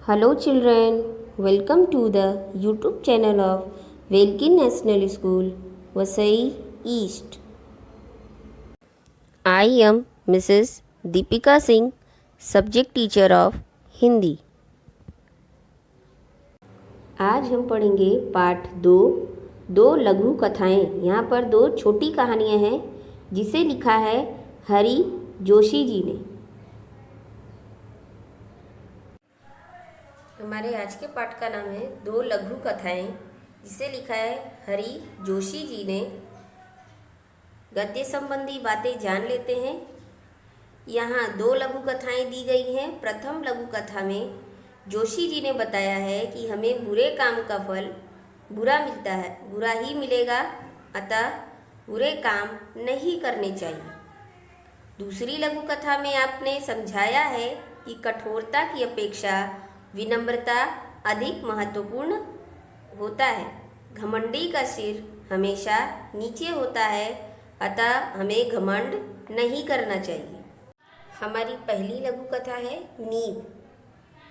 Hello children, welcome to the YouTube channel of Velkin National School, Vasai East. I am Mrs. Deepika Singh, subject teacher of Hindi. आज हम पढ़ेंगे पाठ दो लघु कथाएं। यहाँ पर दो छोटी कहानियाँ हैं जिसे लिखा है हरि जोशी जी ने। हमारे आज के पाठ का नाम है दो लघु कथाएं, जिसे लिखा है हरि जोशी जी ने। गद्य संबंधी बातें जान लेते हैं। यहाँ दो लघु कथाएं दी गई हैं। प्रथम लघु कथा में जोशी जी ने बताया है कि हमें बुरे काम का फल बुरा मिलता है, बुरा ही मिलेगा, अतः बुरे काम नहीं करने चाहिए। दूसरी लघु कथा में आपने समझाया है कि कठोरता की अपेक्षा विनम्रता अधिक महत्वपूर्ण होता है। घमंडी का सिर हमेशा नीचे होता है, अतः हमें घमंड नहीं करना चाहिए। हमारी पहली लघु कथा है नींव।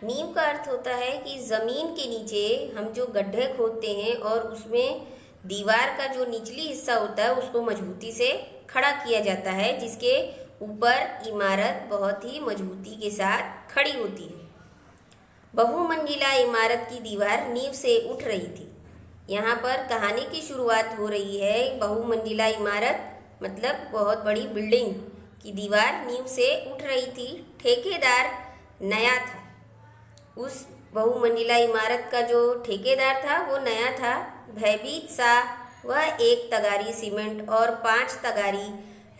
नींव का अर्थ होता है कि ज़मीन के नीचे हम जो गड्ढे खोदते हैं और उसमें दीवार का जो निचली हिस्सा होता है उसको मजबूती से खड़ा किया जाता है, जिसके ऊपर इमारत बहुत ही मजबूती के साथ खड़ी होती है। बहुमंजिला इमारत की दीवार नींव से उठ रही थी। यहाँ पर कहानी की शुरुआत हो रही है। बहुमंजिला इमारत मतलब बहुत बड़ी बिल्डिंग की दीवार नींव से उठ रही थी। ठेकेदार नया था। उस बहुमंजिला इमारत का जो ठेकेदार था वो नया था। भयभीत सा वह 1 तगारी सीमेंट और 5 तगारी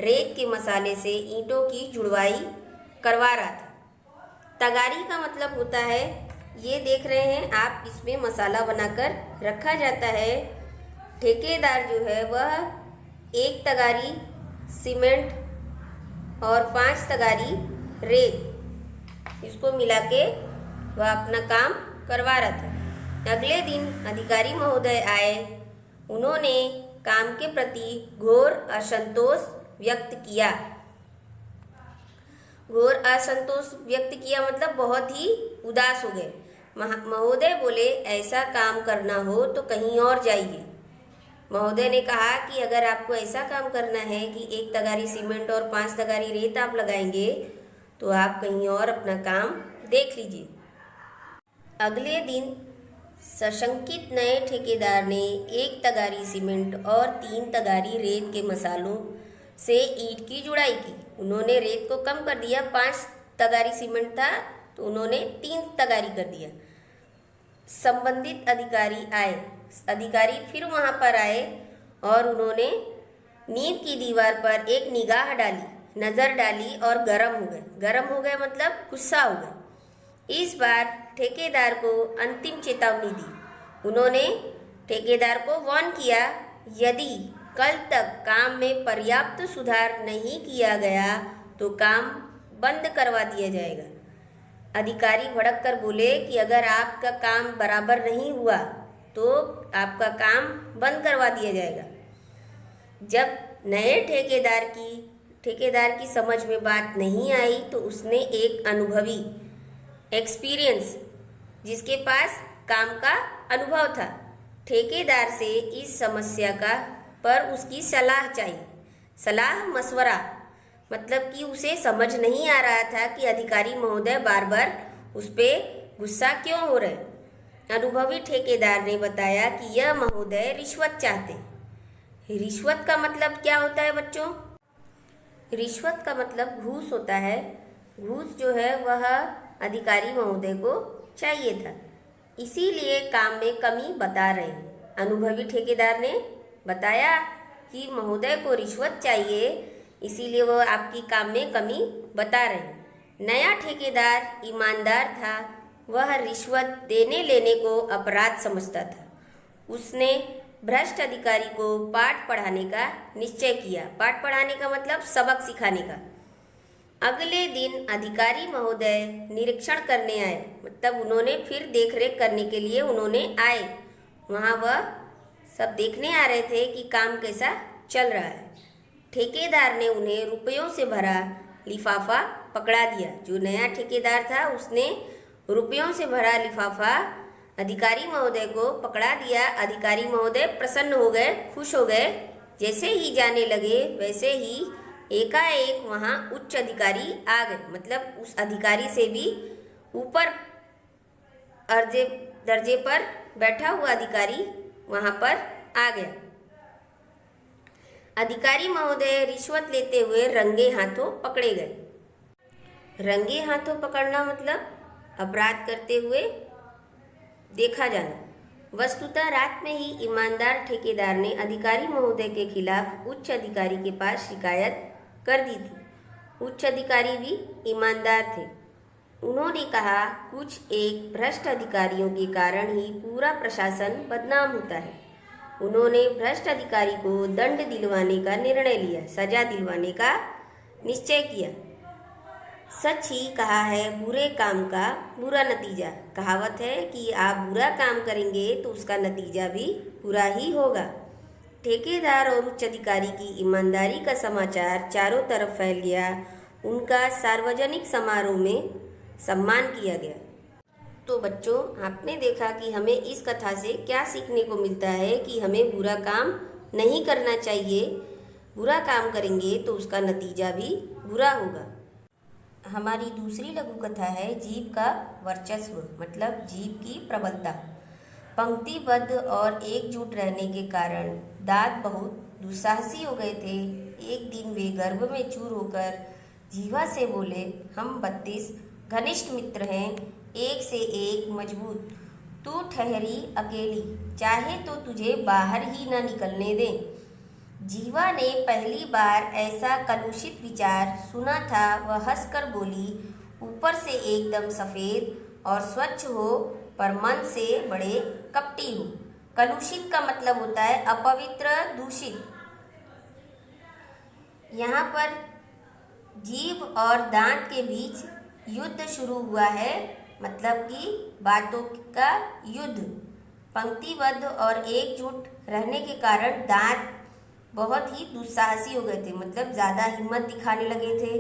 रेत के मसाले से ईंटों की जुड़वाई करवा रहा था। तगारी का मतलब होता है, ये देख रहे हैं आप, इसमें मसाला बनाकर रखा जाता है। ठेकेदार जो है वह 1 तगारी सीमेंट और 5 तगारी रेत, इसको मिला के वह अपना काम करवा रहा था। अगले दिन अधिकारी महोदय आए। उन्होंने काम के प्रति घोर असंतोष व्यक्त किया। घोर असंतोष व्यक्त किया मतलब बहुत ही उदास हो गए। महोदय बोले, ऐसा काम करना हो तो कहीं और जाइए। महोदय ने कहा कि अगर आपको ऐसा काम करना है कि 1 तगारी सीमेंट और 5 तगारी रेत आप लगाएंगे तो आप कहीं और अपना काम देख लीजिए। अगले दिन सशंकित नए ठेकेदार ने 1 तगारी सीमेंट और 3 तगारी रेत के मसालों से ईंट की जुड़ाई की। उन्होंने रेत को कम कर दिया। 5 तगारी सीमेंट था तो उन्होंने 3 तगारी कर दिया। संबंधित अधिकारी आए। अधिकारी फिर वहाँ पर आए और उन्होंने नींव की दीवार पर एक निगाह डाली, नज़र डाली और गर्म हो गए। गर्म हो गए मतलब गुस्सा हो गए। इस बार ठेकेदार को अंतिम चेतावनी दी। उन्होंने ठेकेदार को वार्न किया, यदि कल तक काम में पर्याप्त सुधार नहीं किया गया तो काम बंद करवा दिया जाएगा। अधिकारी भड़क कर बोले कि अगर आपका काम बराबर नहीं हुआ तो आपका काम बंद करवा दिया जाएगा। जब नए ठेकेदार की समझ में बात नहीं आई तो उसने एक अनुभवी एक्सपीरियंस, जिसके पास काम का अनुभव था, ठेकेदार से इस समस्या का पर उसकी सलाह चाहिए। सलाह मशवरा मतलब कि उसे समझ नहीं आ रहा था कि अधिकारी महोदय बार बार उस पर गुस्सा क्यों हो रहे। अनुभवी ठेकेदार ने बताया कि यह महोदय रिश्वत चाहते। रिश्वत का मतलब क्या होता है बच्चों? रिश्वत का मतलब घूस होता है। घूस जो है वह अधिकारी महोदय को चाहिए था, इसीलिए काम में कमी बता रहे हैं। अनुभवी ठेकेदार ने बताया कि महोदय को रिश्वत चाहिए, इसीलिए वो आपकी काम में कमी बता रहे हैं। नया ठेकेदार ईमानदार था। वह रिश्वत देने लेने को अपराध समझता था। उसने भ्रष्ट अधिकारी को पाठ पढ़ाने का निश्चय किया। पाठ पढ़ाने का मतलब सबक सिखाने का। अगले दिन अधिकारी महोदय निरीक्षण करने आए, मतलब उन्होंने फिर देखरेख करने के लिए उन्होंने आए। वहाँ वह सब देखने आ रहे थे कि काम कैसा चल रहा है। ठेकेदार ने उन्हें रुपयों से भरा लिफाफा पकड़ा दिया। जो नया ठेकेदार था उसने रुपयों से भरा लिफाफा अधिकारी महोदय को पकड़ा दिया। अधिकारी महोदय प्रसन्न हो गए, खुश हो गए। जैसे ही जाने लगे वैसे ही एकाएक वहाँ उच्च अधिकारी आ गए, मतलब उस अधिकारी से भी ऊपर दर्जे पर बैठा हुआ अधिकारी वहाँ पर आ गया। अधिकारी महोदय रिश्वत लेते हुए रंगे हाथों पकड़े गए। रंगे हाथों पकड़ना मतलब अपराध करते हुए देखा जाना। वस्तुतः रात में ही ईमानदार ठेकेदार ने अधिकारी महोदय के खिलाफ उच्च अधिकारी के पास शिकायत कर दी थी। उच्च अधिकारी भी ईमानदार थे। उन्होंने कहा, कुछ एक भ्रष्ट अधिकारियों के कारण ही पूरा प्रशासन बदनाम होता है। उन्होंने भ्रष्ट अधिकारी को दंड दिलवाने का निर्णय लिया, सजा दिलवाने का निश्चय किया। सच ही कहा है बुरे काम का बुरा नतीजा। कहावत है कि आप बुरा काम करेंगे तो उसका नतीजा भी बुरा ही होगा। ठेकेदार और उच्च अधिकारी की ईमानदारी का समाचार चारों तरफ फैल गया। उनका सार्वजनिक समारोह में सम्मान किया गया। तो बच्चों, आपने देखा कि हमें इस कथा से क्या सीखने को मिलता है कि हमें बुरा काम नहीं करना चाहिए। बुरा काम करेंगे तो उसका नतीजा भी बुरा होगा। हमारी दूसरी लघु कथा है जीभ का वर्चस्व, मतलब जीभ की प्रबलता। पंक्तिबद्ध और एकजुट रहने के कारण दांत बहुत दुस्साहसी हो गए थे। एक दिन वे गर्भ में चूर होकर जीवा से बोले, हम 32 घनिष्ठ मित्र हैं, एक से एक मजबूत। तू ठहरी अकेली, चाहे तो तुझे बाहर ही न निकलने दें। जीवा ने पहली बार ऐसा कलुषित विचार सुना था। वह हंसकर बोली, ऊपर से एकदम सफ़ेद और स्वच्छ हो, पर मन से बड़े कपटी हो। कलुषित का मतलब होता है अपवित्र, दूषित। यहाँ पर जीभ और दांत के बीच युद्ध शुरू हुआ है, मतलब कि बातों का युद्ध। पंक्तिबद्ध और एकजुट रहने के कारण दांत बहुत ही दुस्साहसी हो गए थे, मतलब ज़्यादा हिम्मत दिखाने लगे थे।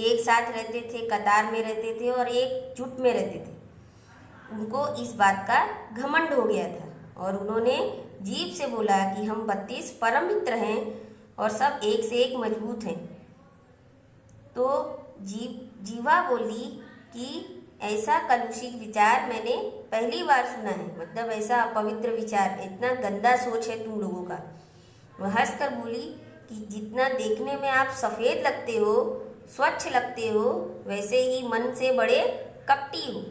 एक साथ रहते थे, कतार में रहते थे और एकजुट में रहते थे। उनको इस बात का घमंड हो गया था और उन्होंने जीभ से बोला कि हम 32 परम मित्र हैं और सब एक से एक मजबूत हैं। तो जीवा बोली कि ऐसा कलुषित विचार मैंने पहली बार सुना है, मतलब ऐसा अपवित्र विचार, इतना गंदा सोच है तुम लोगों का। वह हंसकर बोली कि जितना देखने में आप सफ़ेद लगते हो, स्वच्छ लगते हो, वैसे ही मन से बड़े कपटी हो।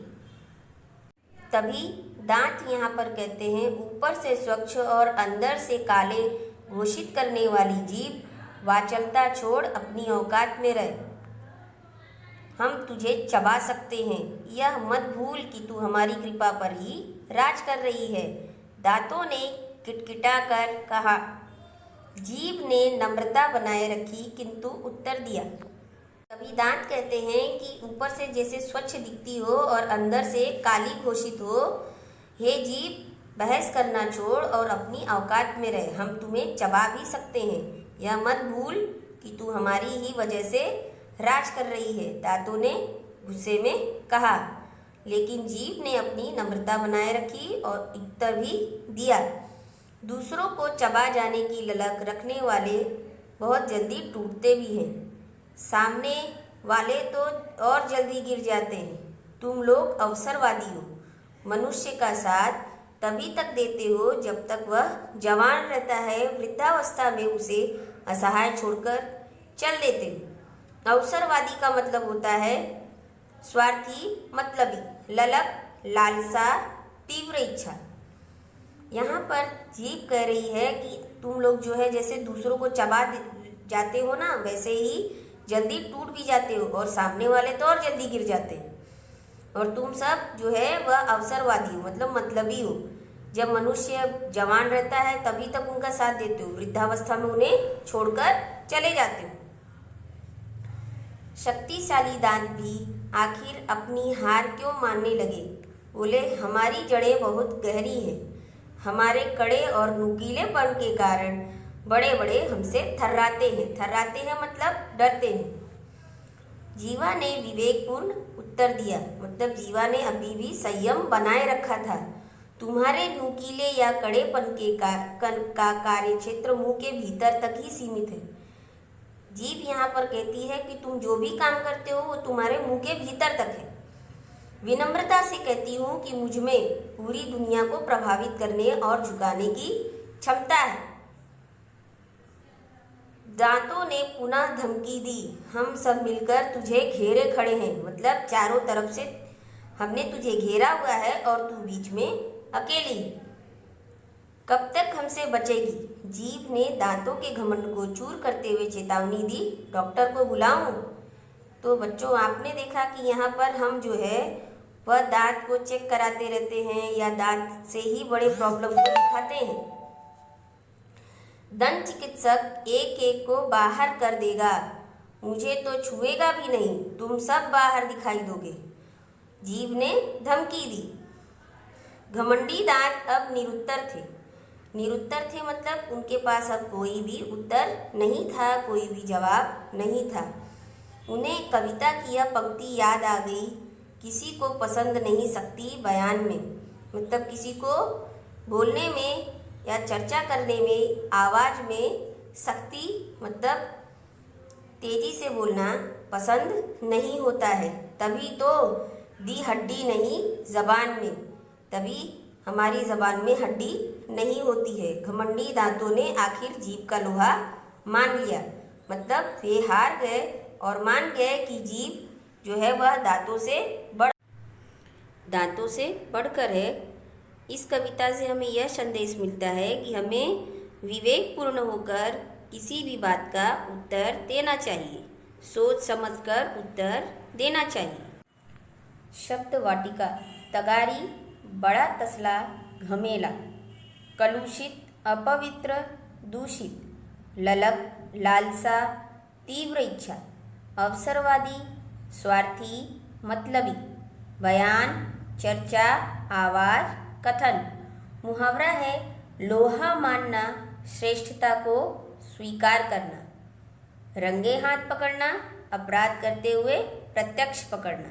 तभी दांत यहाँ पर कहते हैं, ऊपर से स्वच्छ और अंदर से काले घोषित करने वाली जीभ, वाचलता छोड़ अपनी औकात में रह। हम तुझे चबा सकते हैं, यह मत भूल कि तू हमारी कृपा पर ही राज कर रही है। दांतों ने किटकिटा कर कहा। जीभ ने नम्रता बनाए रखी किंतु उत्तर दिया। तभी दांत कहते हैं कि ऊपर से जैसे स्वच्छ दिखती हो और अंदर से काली घोषित हो। हे जीभ, बहस करना छोड़ और अपनी औकात में रहे, हम तुम्हें चबा भी सकते हैं। यह मत भूल कि तू हमारी ही वजह से राज कर रही है। दांतों ने गुस्से में कहा, लेकिन जीभ ने अपनी नम्रता बनाए रखी और उत्तर भी दिया। दूसरों को चबा जाने की ललक रखने वाले बहुत जल्दी टूटते भी हैं, सामने वाले तो और जल्दी गिर जाते हैं। तुम लोग अवसरवादी हो, मनुष्य का साथ तभी तक देते हो जब तक वह जवान रहता है, वृद्धावस्था में उसे असहाय छोड़कर चल देते हो। अवसरवादी का मतलब होता है स्वार्थी, मतलबी, ललक, लालसा, तीव्र इच्छा। यहाँ पर जीभ कह रही है कि तुम लोग जो है जैसे दूसरों को चबा जाते हो ना, वैसे ही जल्दी टूट भी जाते हो और सामने वाले तो और जल्दी गिर जाते हैं। और तुम सब जो है वह अवसरवादी हो, मतलब मतलबी हो। जब मनुष्य जवान रहता है तभी तक उनका साथ देते हो, वृद्धावस्था में उन्हें छोड़कर चले जाते हो। शक्तिशाली दांत भी आखिर अपनी हार क्यों मानने लगे। बोले, हमारी जड़ें बहुत गहरी हैं, हमारे कड़े और नुकीलेपन के कारण बड़े बड़े हमसे थर्राते हैं। थर्राते हैं मतलब डरते हैं। जीवा ने विवेकपूर्ण उत्तर दिया, मतलब जीवा ने अभी भी संयम बनाए रखा था। तुम्हारे नुकीले या कड़ेपन का कार्य क्षेत्र मुंह के भीतर तक ही सीमित है। जीभ यहाँ पर कहती है कि तुम जो भी काम करते हो वो तुम्हारे मुंह के भीतर तक है। विनम्रता से कहती हूँ कि मुझ में पूरी दुनिया को प्रभावित करने और झुकाने की क्षमता है। दांतों ने पुनः धमकी दी, हम सब मिलकर तुझे घेरे खड़े हैं, मतलब चारों तरफ से हमने तुझे घेरा हुआ है और तू बीच में अकेली। कब तक हमसे बचेगी? जीभ ने दांतों के घमंड को चूर करते हुए चेतावनी दी, डॉक्टर को बुलाऊं? तो बच्चों, आपने देखा कि यहाँ पर हम जो है वह दांत को चेक कराते रहते हैं या दांत से ही बड़े प्रॉब्लम को दिखाते हैं। दंत चिकित्सक एक एक को बाहर कर देगा, मुझे तो छुएगा भी नहीं, तुम सब बाहर दिखाई दोगे, जीभ ने धमकी दी। घमंडी दांत अब निरुत्तर थे। निरुत्तर थे मतलब उनके पास अब कोई भी उत्तर नहीं था, कोई भी जवाब नहीं था। उन्हें कविता की यह पंक्ति याद आ गई, किसी को पसंद नहीं सकती बयान में, मतलब किसी को बोलने में या चर्चा करने में आवाज़ में सख्ती मतलब तेजी से बोलना पसंद नहीं होता है। तभी तो दी हड्डी नहीं जबान में, तभी हमारी जबान में हड्डी नहीं होती है। घमंडी दांतों ने आखिर जीभ का लोहा मान लिया, मतलब वे हार गए और मान गए कि जीभ जो है वह दांतों से बढ़कर है। इस कविता से हमें यह संदेश मिलता है कि हमें विवेकपूर्ण होकर किसी भी बात का उत्तर देना चाहिए, सोच समझकर उत्तर देना चाहिए। शब्द वाटिका: तगारी, बड़ा तसला, घमेला। कलुषित, अपवित्र, दूषित। ललक, लालसा, तीव्र इच्छा। अवसरवादी, स्वार्थी, मतलबी। बयान, चर्चा, आवाज, कथन। मुहावरा है लोहा मानना, श्रेष्ठता को स्वीकार करना। रंगे हाथ पकड़ना, अपराध करते हुए प्रत्यक्ष पकड़ना।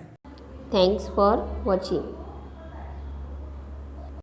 Thanks for watching.